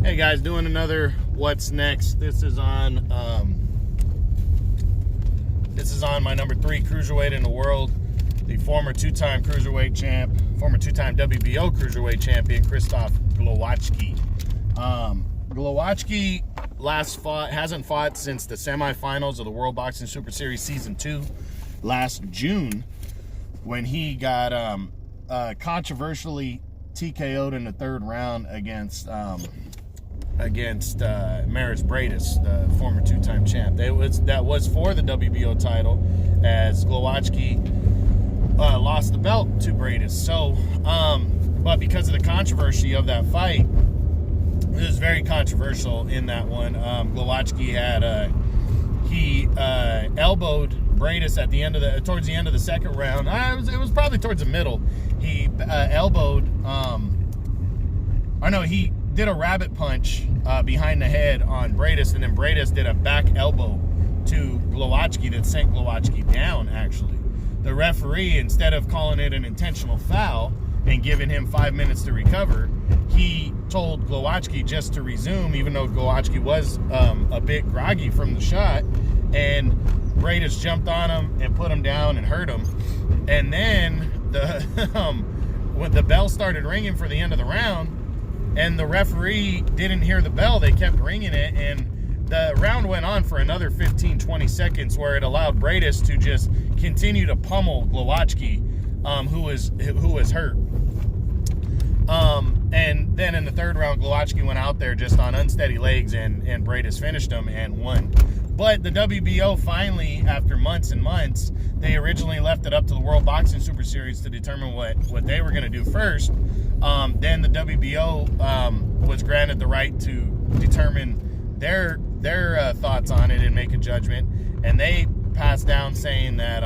Hey guys, doing another What's Next. This is on my number 3 cruiserweight in the world, the former two-time cruiserweight champ, former two-time WBO cruiserweight champion, Krzystof Glowacki. Glowacki hasn't fought since the semifinals of the World Boxing Super Series Season 2 last June, when he got controversially TKO'd in the third round against Maris Bradis, the former two-time champ. That was for the WBO title, as Glowacki lost the belt to Bradis. So, but because of the controversy of that fight, it was very controversial in that one. Glowacki had elbowed Bradis at the end of towards the end of the second round. It was probably towards the middle. He he did a rabbit punch behind the head on Bradis, and then Bradis did a back elbow to Glowacki that sent Glowacki down, actually. The referee, instead of calling it an intentional foul and giving him 5 minutes to recover, he told Glowacki just to resume, even though Glowacki was a bit groggy from the shot, and Bradis jumped on him and put him down and hurt him. And then when the bell started ringing for the end of the round, and the referee didn't hear the bell, they kept ringing it, and the round went on for another 15-20 seconds, where it allowed Bradis to just continue to pummel Glowacki, who was hurt. And then in the third round, Glowacki went out there just on unsteady legs, and Bradis finished him and won. But the WBO finally, after months and months, they originally left it up to the World Boxing Super Series to determine what they were going to do first. Then the WBO was granted the right to determine their thoughts on it and make a judgment. And they passed down saying that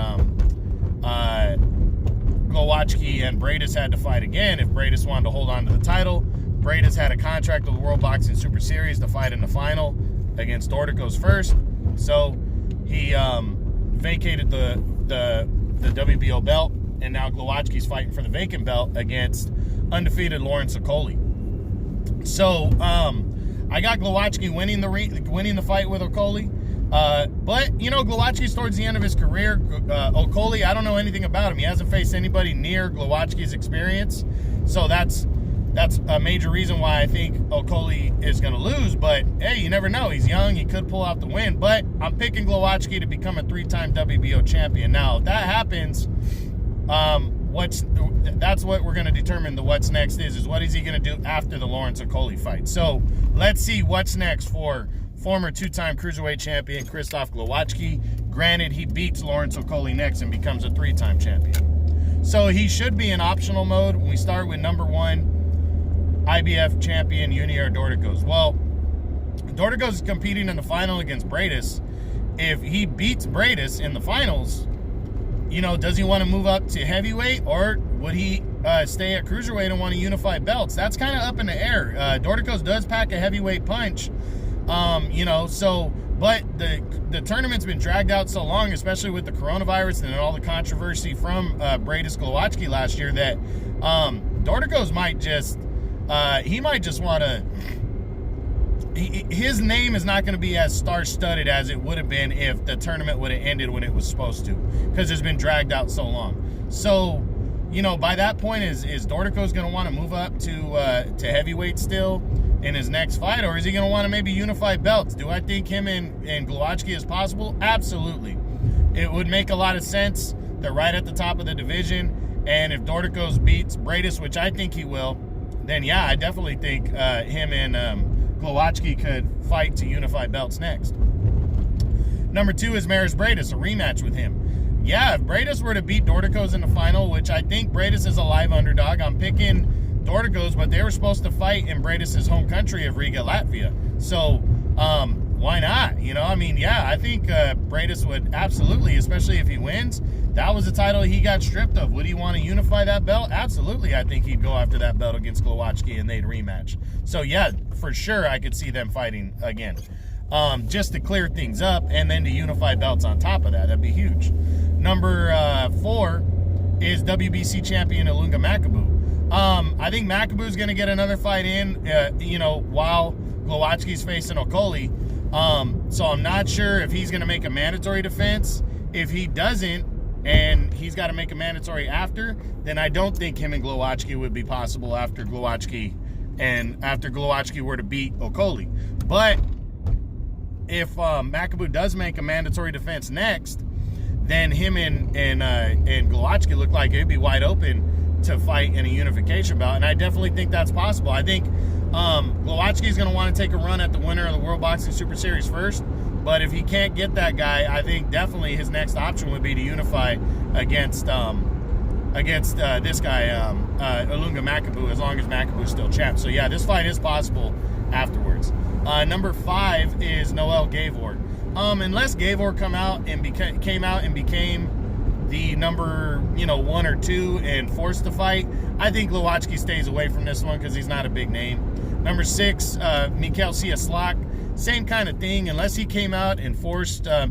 Glowacki and Bradis had to fight again if Bradis wanted to hold on to the title. Bradis had a contract with the World Boxing Super Series to fight in the final against Dorticos first. So he vacated the WBO belt, and now Glowacki's fighting for the vacant belt against undefeated Lawrence Okolie. So I got Glowacki winning the fight with Okolie. But, Glowacki's towards the end of his career. Okolie, I don't know anything about him. He hasn't faced anybody near Glowacki's experience. So that's a major reason why I think Okolie is going to lose. But, hey, you never know. He's young. He could pull out the win. But I'm picking Glowacki to become a 3-time WBO champion. Now, if that happens, that's what we're going to determine the what's next is what is he going to do after the Lawrence Okolie fight. So let's see what's next for former two-time cruiserweight champion Krzystof Glowacki. Granted, he beats Lawrence Okolie next and becomes a 3-time champion. So he should be in optional mode. We start with number 1 IBF champion Junior Dorticos. Well, Dorticos is competing in the final against Bradis. If he beats Bradis in the finals, does he want to move up to heavyweight, or would he stay at cruiserweight and want to unify belts? That's kind of up in the air. Dorticos does pack a heavyweight punch, but the tournament's been dragged out so long, especially with the coronavirus and all the controversy from Bradis Glowacki last year, that Dorticos might just want to. His name is not going to be as star-studded as it would have been if the tournament would have ended when it was supposed to, because it's been dragged out so long. So, by that point, is Dorticos going to want to move up to heavyweight still in his next fight, or is he going to want to maybe unify belts? Do I think him and Glowacki is possible? Absolutely. It would make a lot of sense. They're right at the top of the division, and if Dorticos beats Bradis, which I think he will, then yeah, I definitely think him and Glowacki could fight to unify belts next. Number 2 is Maris Bradis, a rematch with him. Yeah, if Bradis were to beat Dorticos in the final, which I think Bradis is a live underdog, I'm picking Dorticos, but they were supposed to fight in Bradis' home country of Riga, Latvia. So, why not? I think Bradis would absolutely, especially if he wins. That was the title he got stripped of. Would he want to unify that belt? Absolutely, I think he'd go after that belt against Glowacki and they'd rematch. So, yeah, for sure I could see them fighting again. Just to clear things up and then to unify belts on top of that. That'd be huge. Number 4 is WBC champion Ilunga Makabu. I think Makabu's going to get another fight in, while Glowacki's facing Okolie. So I'm not sure if he's going to make a mandatory defense. If he doesn't, and he's got to make a mandatory after, then I don't think him and Glowacki would be possible after Glowacki were to beat Okolie. But if Makabu does make a mandatory defense next, then him and Glowacki look like it'd be wide open to fight in a unification bout, and I definitely think that's possible. I think Glowacki is going to want to take a run at the winner of the World Boxing Super Series first, but if he can't get that guy, I think definitely his next option would be to unify against this guy, Ilunga Makabu, as long as Makabu is still champ. So yeah, this fight is possible afterwards. Number 5 is Noel Gavor. Unless Gavor came out and became the number 1 or 2 and forced the fight, I think Glowacki stays away from this one because he's not a big name. Number 6, Mikhail Cieslak. Same kind of thing. Unless he came out and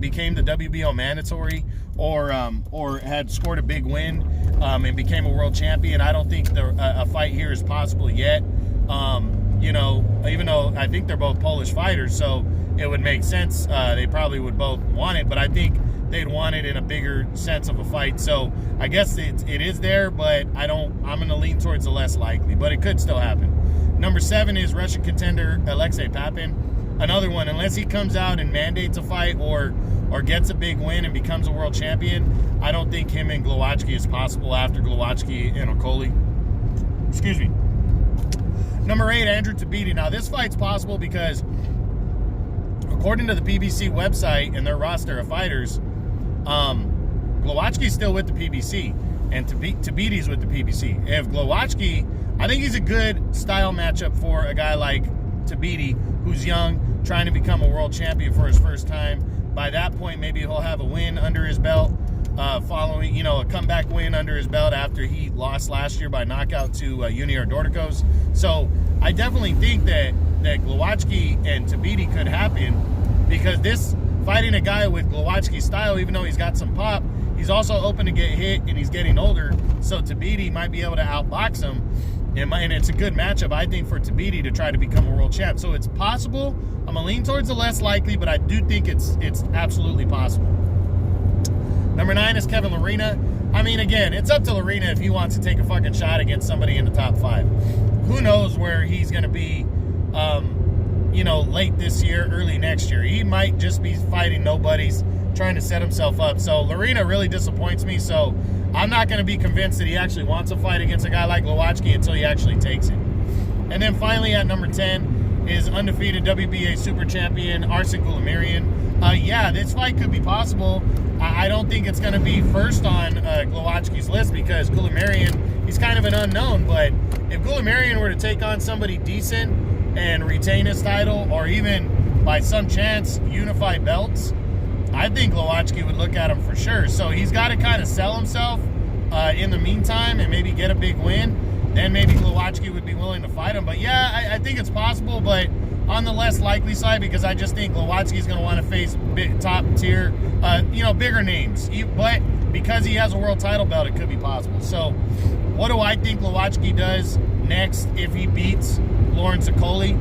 became the WBO mandatory or had scored a big win and became a world champion, I don't think a fight here is possible yet. Even though I think they're both Polish fighters, so it would make sense. They probably would both want it, but I think they'd want it in a bigger sense of a fight. So I guess it is there, but I'm going to lean towards the less likely, but it could still happen. Number 7 is Russian contender Alexei Papin. Another one, unless he comes out and mandates a fight or gets a big win and becomes a world champion, I don't think him and Glowacki is possible after Glowacki and Okolie. Excuse me. Number 8, Andrew Tabiti. Now, this fight's possible because according to the PBC website and their roster of fighters, Glowacki's still with the PBC, and Tabiti's with the PBC. If Glowacki, I think he's a good style matchup for a guy like Tabiti, who's young, trying to become a world champion for his first time. By that point, maybe he'll have a win under his belt, following, a comeback win under his belt after he lost last year by knockout to Junior Dorticos. So I definitely think that Glowacki and Tabiti could happen, because this fighting a guy with Glowacki's style, even though he's got some pop, he's also open to get hit and he's getting older. So Tabiti might be able to outbox him. And it's a good matchup, I think, for Tabiti to try to become a world champ. So it's possible. I'm going to lean towards the less likely, but I do think it's absolutely possible. Number 9 is Kevin Lerena. Again, it's up to Lerena if he wants to take a fucking shot against somebody in the top 5. Who knows where he's going to be, late this year, early next year. He might just be fighting nobodies, trying to set himself up. So Lerena really disappoints me. So I'm not going to be convinced that he actually wants to fight against a guy like Glowacki until he actually takes it. And then finally at number 10 is undefeated WBA super champion Arsen Goulamirian. This fight could be possible. I don't think it's going to be first on Glowacki's list because Goulamirian, he's kind of an unknown. But if Goulamirian were to take on somebody decent and retain his title, or even by some chance unify belts, I think Glowacki would look at him for sure. So he's got to kind of sell himself in the meantime and maybe get a big win. Then maybe Glowacki would be willing to fight him. But yeah, I think it's possible, but on the less likely side, because I just think Glowacki is going to want to face top tier, bigger names. But because he has a world title belt, it could be possible. So what do I think Glowacki does next if he beats Lawrence Okolie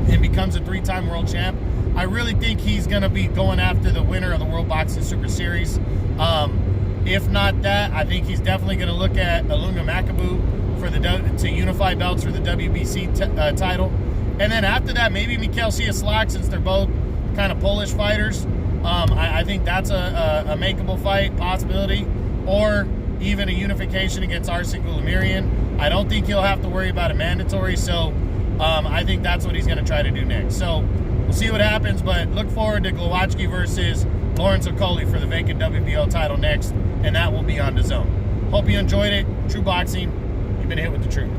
and becomes a 3-time world champ? I really think he's going to be going after the winner of the World Boxing Super Series. If not that, I think he's definitely going to look at Ilunga Makabu to unify belts for the WBC title. And then after that, maybe Mikhail Cieslak, since they're both kind of Polish fighters. I think that's a makeable fight possibility. Or even a unification against Arsen Goulamirian. I don't think he'll have to worry about a mandatory, so I think that's what he's going to try to do next. So we'll see what happens, but look forward to Glowacki versus Lawrence Okolie for the vacant WBO title next, and that will be on DAZN. Hope you enjoyed it. True Boxing, you've been hit with the truth.